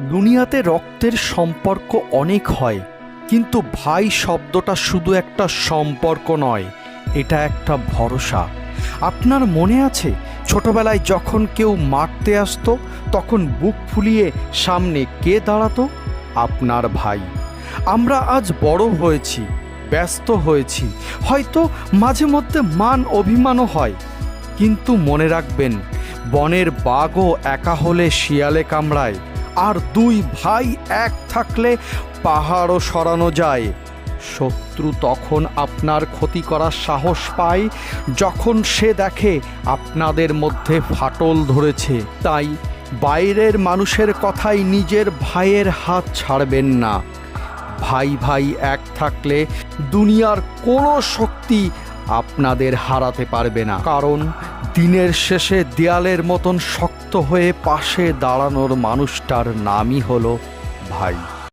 দুনিয়াতে রক্তের সম্পর্ক অনেক হয়, কিন্তু ভাই শব্দটা শুধু একটা সম্পর্ক নয়, এটা একটা ভরসা। আপনার মনে আছে ছোটবেলায় যখন কেউ মারতে আসতো, তখন বুক ফুলিয়ে সামনে কে দাঁড়াতো? আপনার ভাই। আমরা আজ বড় হয়েছি, ব্যস্ত হয়েছি, হয়তো মাঝে মধ্যে মান অভিমানও হয়, কিন্তু মনে রাখবেন, বনের বাঘও একা হলে শিয়ালে কামড়ায়, আর দুই ভাই এক থাকলে পাহাড়ও সরানো যায়। শত্রু তখন আপনার ক্ষতি করার সাহস পায় যখন সে দেখে আপনাদের মধ্যে ফাটল ধরেছে। তাই বাইরের মানুষের কথাই নিজের ভাইয়ের হাত ছাড়বেন না। ভাই ভাই এক থাকলে দুনিয়ার কোনো শক্তি আপনাদের হারাতে পারবে না, কারণ দিনের শেষে দেয়ালের মতন শক্ত হয়ে পাশে দাঁড়ানোর মানুষটার নামই হলো ভাই।